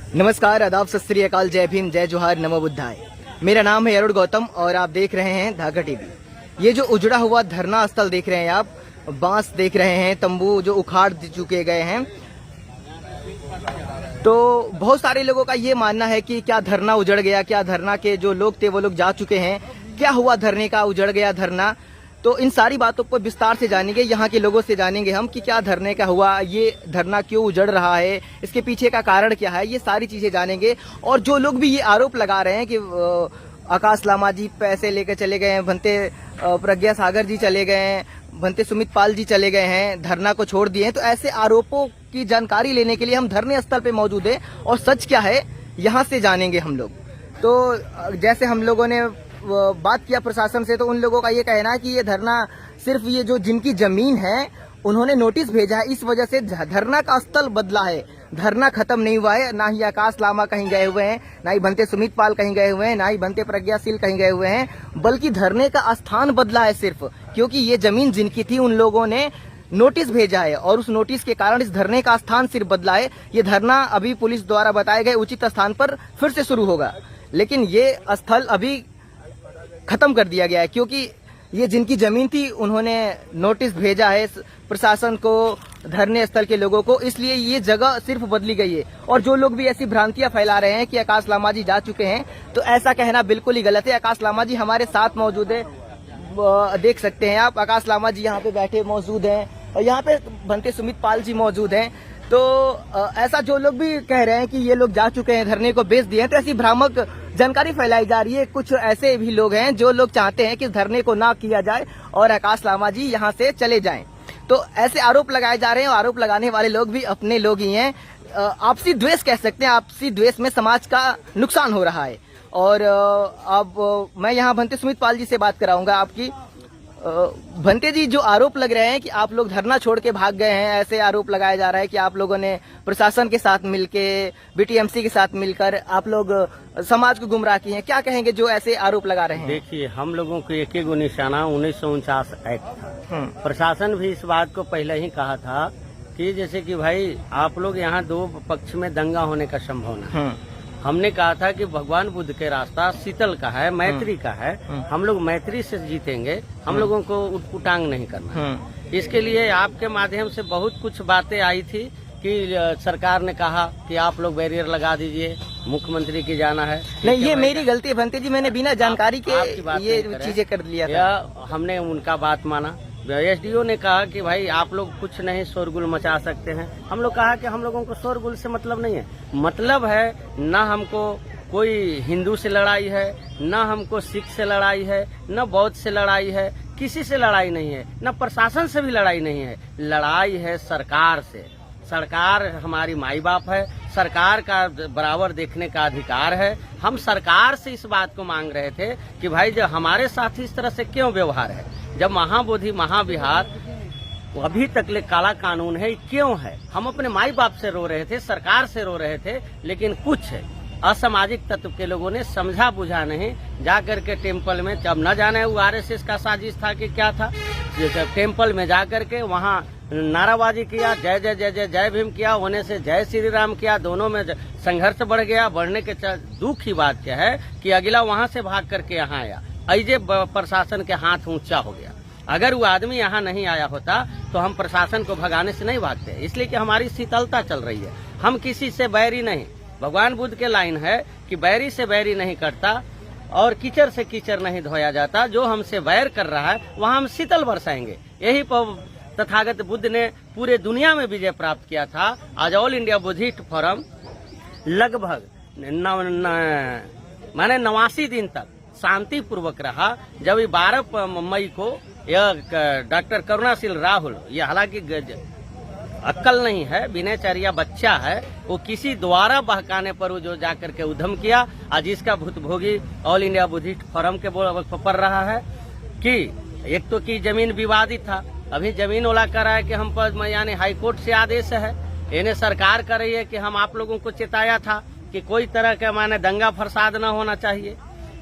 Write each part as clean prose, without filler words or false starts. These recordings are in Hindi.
नमस्कार, आदाब, सत श्री अकाल, जय भीम, जय जोहार, नमो बुद्धाय। मेरा नाम है अरुण गौतम और आप देख रहे हैं धागा टीवी। ये जो उजड़ा हुआ धरना स्थल देख रहे हैं आप, बांस देख रहे हैं, तंबू जो उखाड़ चुके गए हैं, तो बहुत सारे लोगों का ये मानना है कि क्या धरना उजड़ गया, क्या धरना के जो लोग थे वो लोग जा चुके हैं, क्या हुआ धरने का, उजड़ गया धरना। तो इन सारी बातों को विस्तार से जानेंगे, यहाँ के लोगों से जानेंगे हम कि क्या धरने का हुआ, ये धरना क्यों उजड़ रहा है, इसके पीछे का कारण क्या है, ये सारी चीजें जानेंगे। और जो लोग भी ये आरोप लगा रहे हैं कि आकाश लामा जी पैसे लेकर चले गए हैं, भंते प्रज्ञा सागर जी चले गए हैं, भंते सुमित पाल जी चले गए हैं, धरना को छोड़ दिए हैं, तो ऐसे आरोपों की जानकारी लेने के लिए हम धरने स्थल पे मौजूद हैं और सच क्या है यहाँ से जानेंगे हम लोग। तो जैसे हम लोगों ने बात किया प्रशासन से, तो उन लोगों का ये कहना है कि ये धरना सिर्फ ये जो जिनकी जमीन है उन्होंने नोटिस भेजा है, इस वजह से धरना का स्थल बदला है, धरना खत्म नहीं हुआ है। ना ही आकाश लामा कहीं गए हुए हैं, ना ही भंते सुमित पाल कहीं गए हुए हैं, ना ही भंते प्रज्ञाशील कहीं गए हुए हैं, बल्कि धरने का स्थान बदला है सिर्फ, क्योंकि ये जमीन जिनकी थी उन लोगों ने नोटिस भेजा है और उस नोटिस के कारण इस धरने का स्थान सिर्फ बदला है। ये धरना अभी पुलिस द्वारा बताए गए उचित स्थान पर फिर से शुरू होगा, लेकिन ये स्थल अभी खत्म कर दिया गया है, क्योंकि ये जिनकी जमीन थी उन्होंने नोटिस भेजा है प्रशासन को, धरने स्थल के लोगों को, इसलिए ये जगह सिर्फ बदली गई है। और जो लोग भी ऐसी भ्रांतियां फैला रहे हैं कि आकाश लामा जी जा चुके हैं, तो ऐसा कहना बिल्कुल ही गलत है। आकाश लामा जी हमारे साथ मौजूद है, देख सकते हैं आप, आकाश लामा जी यहाँ पे बैठे मौजूद हैं और यहाँ पे भंते सुमित पाल जी मौजूद हैं। तो ऐसा जो लोग भी कह रहे हैं कि ये लोग जा चुके हैं, धरने को बेच दिए हैं, तो ऐसी भ्रामक जानकारी फैलाई जा रही है। कुछ ऐसे भी लोग हैं जो लोग चाहते हैं कि धरने को ना किया जाए और आकाश लामा जी यहाँ से चले जाएं। तो ऐसे आरोप लगाए जा रहे हैं और आरोप लगाने वाले लोग भी अपने लोग ही हैं। आपसी द्वेष कह सकते हैं, आपसी द्वेष में समाज का नुकसान हो रहा है। और अब मैं यहाँ भंते सुमित पाल जी से बात कराऊंगा आपकी। भंते जी, जो आरोप लग रहे हैं कि आप लोग धरना छोड़ के भाग गए हैं, ऐसे आरोप लगाया जा रहा है कि आप लोगों ने प्रशासन के साथ मिलके, बीटीएमसी के साथ मिलकर आप लोग समाज को गुमराह किए हैं, क्या कहेंगे जो ऐसे आरोप लगा रहे हैं? देखिए, हम लोगों को एक ही निशाना 1949 एक्ट था। प्रशासन भी इस बात को पहले ही कहा था कि जैसे कि भाई आप लोग यहाँ दो पक्ष में दंगा होने का संभावना है। हमने कहा था कि भगवान बुद्ध के रास्ता शीतल का है, मैत्री का है, हम लोग मैत्री से जीतेंगे, हम लोगों को उटपुटांग नहीं करना। इसके लिए आपके माध्यम से बहुत कुछ बातें आई थी कि सरकार ने कहा कि आप लोग बैरियर लगा दीजिए, मुख्यमंत्री की जाना है। नहीं, ये मेरी गलती है भंते जी, मैंने बिना जानकारी के ये चीजें कर लिया था। हमने उनका बात माना। एसडीओ ने कहा कि भाई आप लोग कुछ नहीं शोरगुल मचा सकते हैं। हम लोग कहा कि हम लोगों को शोरगुल से मतलब नहीं है, मतलब है न हमको कोई हिंदू से लड़ाई है, न हमको सिख से लड़ाई है, न बौद्ध से लड़ाई है, किसी से लड़ाई नहीं है, न प्रशासन से भी लड़ाई नहीं है, लड़ाई है सरकार से। सरकार हमारी माई बाप है, सरकार का बराबर देखने का अधिकार है। हम सरकार से इस बात को मांग रहे थे कि भाई जो हमारे साथ इस तरह से क्यों व्यवहार है, जब महाबोधि महाविहार अभी तक ले काला कानून है, क्यों है? हम अपने माई बाप से रो रहे थे, सरकार से रो रहे थे, लेकिन कुछ असामाजिक तत्व के लोगों ने समझा बुझा नहीं, जाकर के टेम्पल में, जब न जाने वो आरएसएस का साजिश था कि क्या था, टेम्पल में जाकर के वहाँ नाराबाजी किया, जय जय जय जय जय भीम किया, होने से जय श्री राम किया, दोनों में संघर्ष बढ़ गया। बढ़ने के दुख की बात क्या है कि अगला वहाँ से भाग करके यहाँ आया, ऐसे प्रशासन के हाथ ऊंचा हो गया। अगर वो आदमी यहाँ नहीं आया होता तो हम प्रशासन को भगाने से नहीं भागते, इसलिए कि हमारी शीतलता चल रही है। हम किसी से बैरी नहीं, भगवान बुद्ध के लाइन है कि बैरी से बैरी नहीं करता और कीचड़ से कीचड़ नहीं धोया जाता। जो हमसे बैर कर रहा है वहाँ हम शीतल बरसाएंगे। यही तथागत बुद्ध ने पूरे दुनिया में विजय प्राप्त किया था। आज ऑल इंडिया बुद्धिस्ट फोरम लगभग 89 दिन तक शांति पूर्वक रहा। जब 12 मई को यह डॉक्टर करुणाशील राहुल, ये हालांकि अक्ल नहीं है, विनयचर्या बच्चा है, वो किसी द्वारा बहकाने पर वो जो जाकर के उद्यम किया, आज इसका भुतभोगी ऑल इंडिया बुद्धिस्ट फोरम के पर रहा है। कि एक तो की जमीन विवादित था, अभी जमीन वाला कर रहा है कि हम पर यानी हाईकोर्ट से आदेश है, इन्हें सरकार कर रही है कि हम आप लोगों को चेताया था कि कोई तरह का माने दंगा फसाद न होना चाहिए।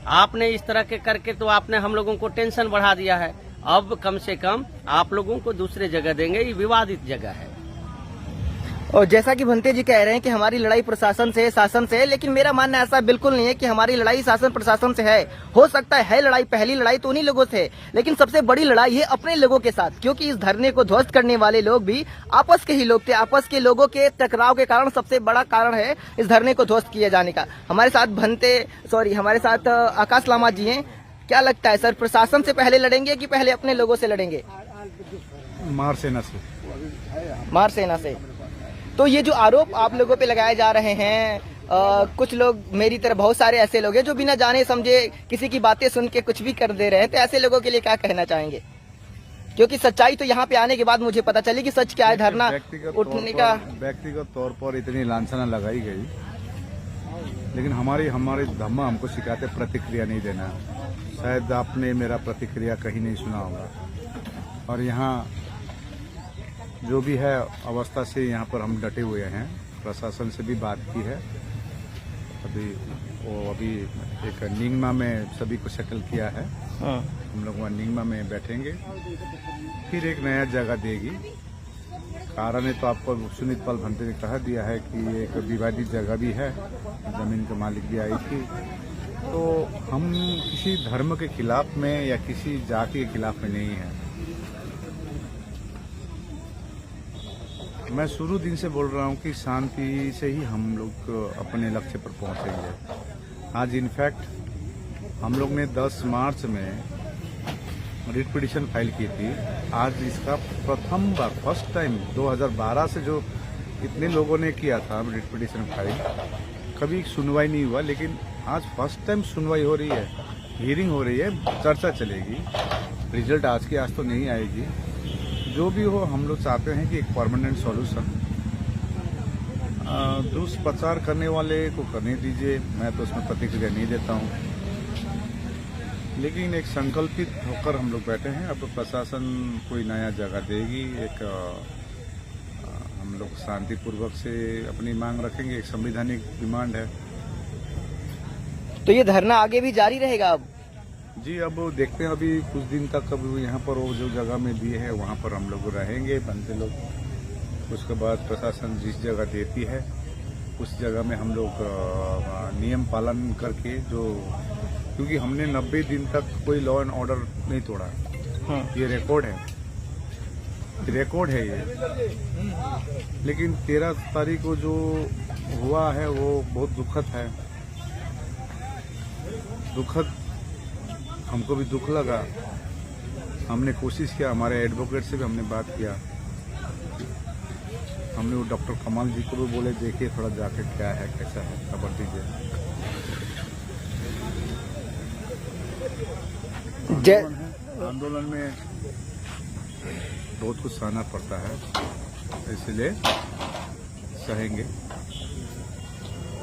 आपने इस तरह के करके तो आपने हम लोगों को टेंशन बढ़ा दिया है। अब कम से कम आप लोगों को दूसरे जगह देंगे, ये विवादित जगह है। और जैसा कि भंते जी कह रहे हैं कि हमारी लड़ाई प्रशासन से है, शासन से है, लेकिन मेरा मानना ऐसा बिल्कुल नहीं है कि हमारी लड़ाई शासन प्रशासन से है। हो सकता है लड़ाई, पहली लड़ाई तो उन्हीं लोगों से है, लेकिन सबसे बड़ी लड़ाई है अपने लोगों के साथ, क्योंकि इस धरने को ध्वस्त करने वाले लोग भी आपस के ही लोग थे। आपस के लोगों के टकराव के कारण सबसे बड़ा कारण है इस धरने को ध्वस्त किए जाने का। हमारे साथ आकाश लामा जी हैं। क्या लगता है सर, प्रशासन से पहले लड़ेंगे कि पहले अपने लोगों से लड़ेंगे? मार सेना से। तो ये जो आरोप आप लोगों पे लगाए जा रहे हैं, कुछ लोग, मेरी तरह बहुत सारे ऐसे लोग हैं जो बिना जाने समझे किसी की बातें सुन के कुछ भी कर दे रहे हैं, तो ऐसे लोगों के लिए क्या कहना चाहेंगे? क्योंकि सच्चाई तो यहाँ पे आने के बाद मुझे पता चली कि सच क्या है। धरना उठने का व्यक्तिगत तौर पर इतनी लांछना लगाई गई, लेकिन हमारे धम्म हमको सिखाते प्रतिक्रिया नहीं देना। शायद आपने मेरा प्रतिक्रिया कहीं नहीं सुना होगा। और यहाँ जो भी है अवस्था से यहाँ पर हम डटे हुए हैं। प्रशासन से भी बात की है। अभी एक निंगमा में सभी को सेटल किया है। हम लोग वहाँ निंगमा में बैठेंगे, फिर एक नया जगह देगी। कारण है तो आपको सुनीत पाल भंते ने कहा दिया है कि एक विवादित जगह भी है, जमीन के मालिक भी आई थी। तो हम किसी धर्म के खिलाफ में या किसी जाति के खिलाफ में नहीं है। मैं शुरू दिन से बोल रहा हूं कि शांति से ही हम लोग अपने लक्ष्य पर पहुंचेंगे। आज इनफैक्ट हम लोग ने 10 मार्च में रिट पिटीशन फाइल की थी। आज इसका प्रथम बार, फर्स्ट टाइम 2012 से जो इतने लोगों ने किया था रिट पिटीशन फाइल, कभी सुनवाई नहीं हुआ, लेकिन आज फर्स्ट टाइम सुनवाई हो रही है, हियरिंग हो रही है, चर्चा चलेगी। रिजल्ट आज की आज तो नहीं आएगी। जो भी हो, हम लोग चाहते हैं कि एक परमानेंट सॉल्यूशन। दुष्प्रचार करने वाले को करने दीजिए, मैं तो उसमें प्रतिक्रिया नहीं देता हूं, लेकिन एक संकल्पित होकर हम लोग बैठे हैं। अब प्रशासन कोई नया जगह देगी, एक हम लोग शांतिपूर्वक से अपनी मांग रखेंगे। एक संवैधानिक डिमांड है। तो ये धरना आगे भी जारी रहेगा? अब जी, अब देखते हैं। अभी कुछ दिन तक अब यहाँ पर वो जो जगह में दिए है वहाँ पर हम लोग रहेंगे, बनते लोग। उसके बाद प्रशासन जिस जगह देती है उस जगह में हम लोग नियम पालन करके, जो क्योंकि हमने 90 दिन तक कोई लॉ एंड ऑर्डर नहीं तोड़ा। ये रिकॉर्ड है ये। लेकिन 13 तारीख को जो हुआ है वो बहुत दुखद है। हमको भी दुख लगा। हमने कोशिश किया, हमारे एडवोकेट से भी हमने बात किया। हमने वो डॉक्टर कमाल जी को भी बोले, देखिए थोड़ा जाके क्या है, कैसा है, खबर दीजिए। आंदोलन में बहुत कुछ सहना पड़ता है, इसलिए सहेंगे।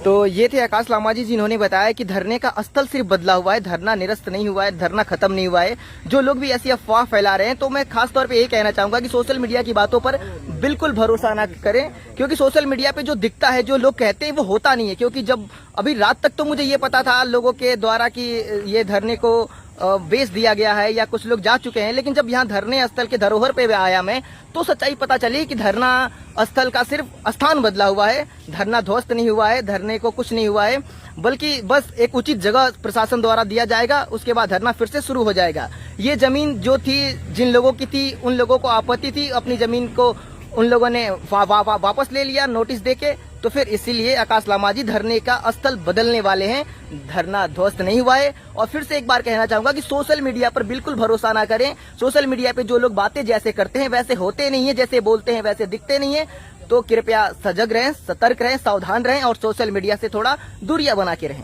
तो ये थे आकाश लामा जी, जिन्होंने बताया कि धरने का स्थल सिर्फ बदला हुआ है, धरना निरस्त नहीं हुआ है, धरना खत्म नहीं हुआ है। जो लोग भी ऐसी अफवाह फैला रहे हैं, तो मैं खास तौर पे ये कहना चाहूंगा कि सोशल मीडिया की बातों पर बिल्कुल भरोसा ना करें, क्योंकि सोशल मीडिया पे जो दिखता है, जो लोग कहते हैं, वो होता नहीं है। क्योंकि जब अभी रात तक तो मुझे ये पता था लोगों के द्वारा कि ये धरने को बेच दिया गया है या कुछ लोग जा चुके हैं, लेकिन जब यहाँ धरने स्थल के धरोहर पे आया मैं, तो सच्चाई पता चली कि धरना स्थल का सिर्फ स्थान बदला हुआ है, धरना ध्वस्त नहीं हुआ है, धरने को कुछ नहीं हुआ है, बल्कि बस एक उचित जगह प्रशासन द्वारा दिया जाएगा, उसके बाद धरना फिर से शुरू हो जाएगा। ये जमीन जो थी, जिन लोगों की थी, उन लोगों को आपत्ति थी, अपनी जमीन को उन लोगों ने वापस ले लिया नोटिस देके। तो फिर इसीलिए आकाश लामा जी धरने का स्थल बदलने वाले हैं, धरना ध्वस्त नहीं हुआ है। और फिर से एक बार कहना चाहूंगा कि सोशल मीडिया पर बिल्कुल भरोसा ना करें। सोशल मीडिया पे जो लोग बातें जैसे करते हैं वैसे होते नहीं है, जैसे बोलते हैं वैसे दिखते नहीं है। तो कृपया सजग रहें, सतर्क रहें, सावधान रहें और सोशल मीडिया से थोड़ा दूरियां बना के रहें।